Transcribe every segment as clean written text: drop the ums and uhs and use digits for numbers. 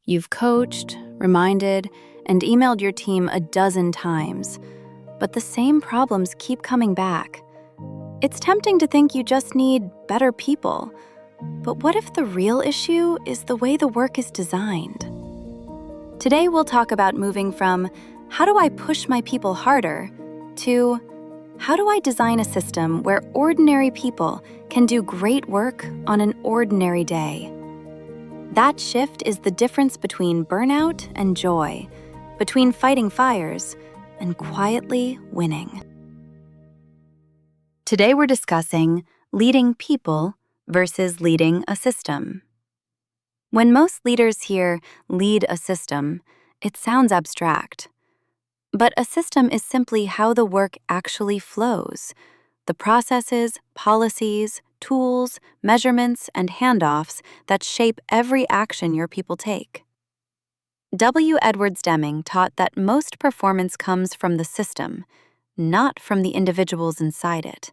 You've coached, reminded, and emailed your team a dozen times, but the same problems keep coming back. It's tempting to think you just need better people, but what if the real issue is the way the work is designed? Today we'll talk about moving from how do I push my people harder to how do I design a system where ordinary people can do great work on an ordinary day? That shift is the difference between burnout and joy, between fighting fires and quietly winning. Today we're discussing leading people versus leading a system. When most leaders hear lead a system, it sounds abstract. But a system is simply how the work actually flows. The processes, policies, tools, measurements, and handoffs that shape every action your people take. W. Edwards Deming taught that most performance comes from the system, not from the individuals inside it.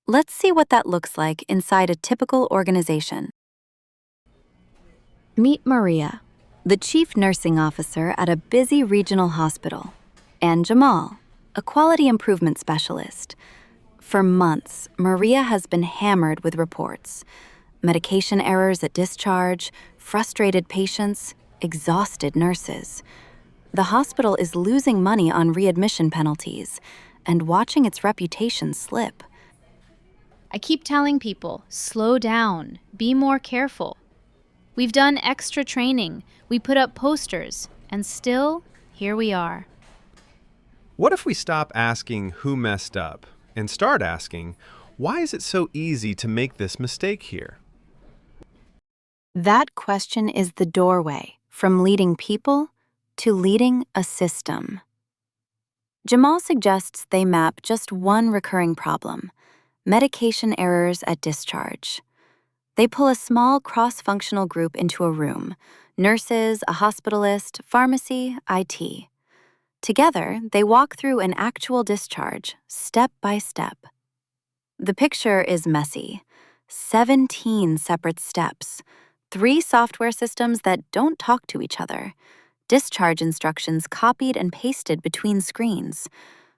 Let's see what that looks like inside a typical organization. Meet Maria, the chief nursing officer at a busy regional hospital, and Jamal, a quality improvement specialist. For months, Maria has been hammered with reports: medication errors at discharge, frustrated patients, exhausted nurses. The hospital is losing money on readmission penalties and watching its reputation slip. I keep telling people, slow down, be more careful. We've done extra training, we put up posters, and still, here we are. What if we stop asking who messed up and start asking, why is it so easy to make this mistake here? That question is the doorway from leading people to leading a system. Jamal suggests they map just one recurring problem: medication errors at discharge. They pull a small cross-functional group into a room: nurses, a hospitalist, pharmacy, IT. Together, they walk through an actual discharge, step by step. The picture is messy: 17 separate steps, 3 software systems that don't talk to each other, discharge instructions copied and pasted between screens,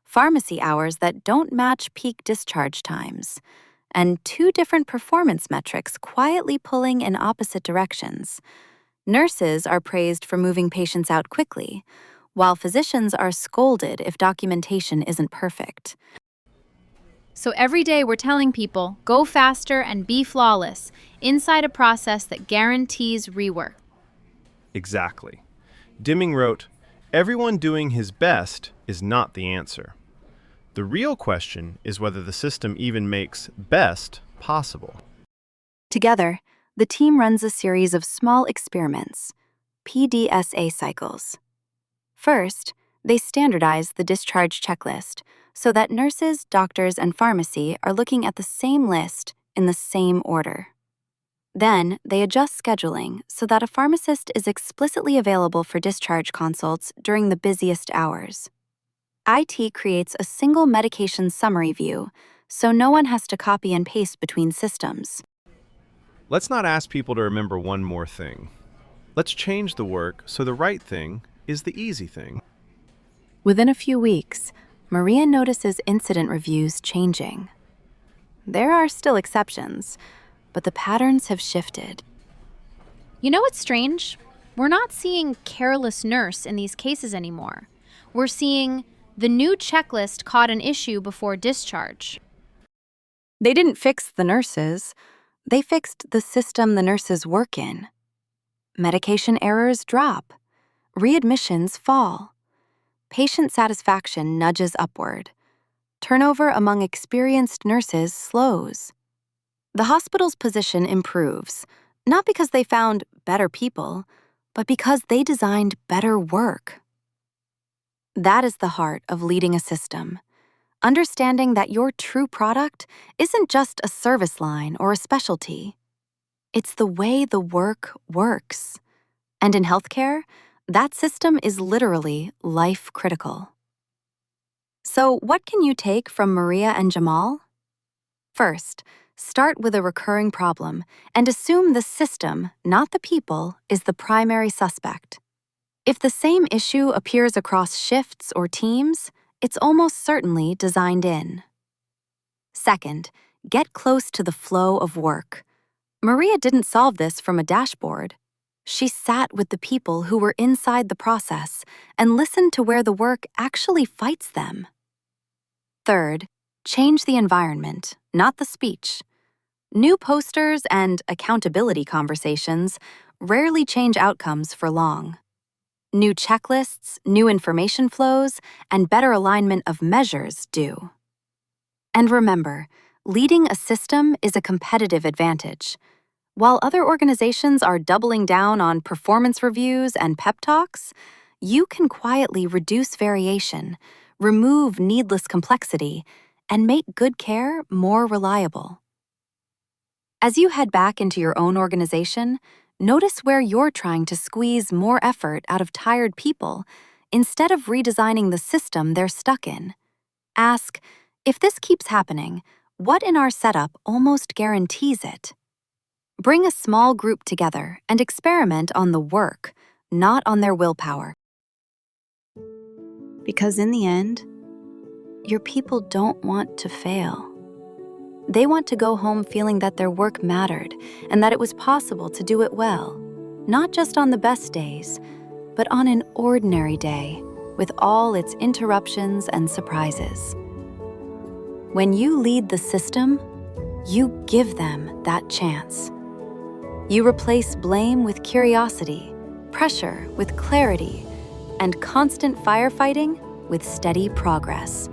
pharmacy hours that don't match peak discharge times, and 2 different performance metrics quietly pulling in opposite directions. Nurses are praised for moving patients out quickly, while physicians are scolded if documentation isn't perfect. So every day we're telling people, go faster and be flawless, inside a process that guarantees rework. Exactly. Deming wrote, "Everyone doing his best is not the answer. The real question is whether the system even makes best possible." Together, the team runs a series of small experiments, PDSA cycles. First, they standardize the discharge checklist so that nurses, doctors, and pharmacy are looking at the same list in the same order. Then, they adjust scheduling so that a pharmacist is explicitly available for discharge consults during the busiest hours. IT creates a single medication summary view so no one has to copy and paste between systems. Let's not ask people to remember one more thing. Let's change the work so the right thing is the easy thing. Within a few weeks, Maria notices incident reviews changing. There are still exceptions, but the patterns have shifted. You know what's strange? We're not seeing careless nurse in these cases anymore. We're seeing the new checklist caught an issue before discharge. They didn't fix the nurses. They fixed the system the nurses work in. Medication errors drop. Readmissions fall. Patient satisfaction nudges upward. Turnover among experienced nurses slows. The hospital's position improves, not because they found better people, but because they designed better work. That is the heart of leading a system. Understanding that your true product isn't just a service line or a specialty. It's the way the work works. And in healthcare, that system is literally life-critical. So what can you take from Maria and Jamal? First, Start with a recurring problem and assume the system, not the people, is the primary suspect. If the same issue appears across shifts or teams, it's almost certainly designed in. Second, get close to the flow of work. Maria didn't solve this from a dashboard. She sat with the people who were inside the process and listened to where the work actually fights them. Third, change the environment, not the speech. New posters and accountability conversations rarely change outcomes for long. New checklists, new information flows, and better alignment of measures do. And remember, leading a system is a competitive advantage. While other organizations are doubling down on performance reviews and pep talks, you can quietly reduce variation, remove needless complexity, and make good care more reliable. As you head back into your own organization, notice where you're trying to squeeze more effort out of tired people instead of redesigning the system they're stuck in. Ask, if this keeps happening, what in our setup almost guarantees it? Bring a small group together and experiment on the work, not on their willpower. Because in the end, your people don't want to fail. They want to go home feeling that their work mattered and that it was possible to do it well, not just on the best days, but on an ordinary day with all its interruptions and surprises. When you lead the system, you give them that chance. You replace blame with curiosity, pressure with clarity, and constant firefighting with steady progress.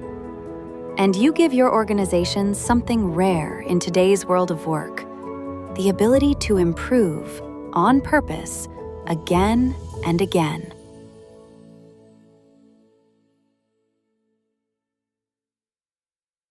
And you give your organization something rare in today's world of work, the ability to improve on purpose again and again.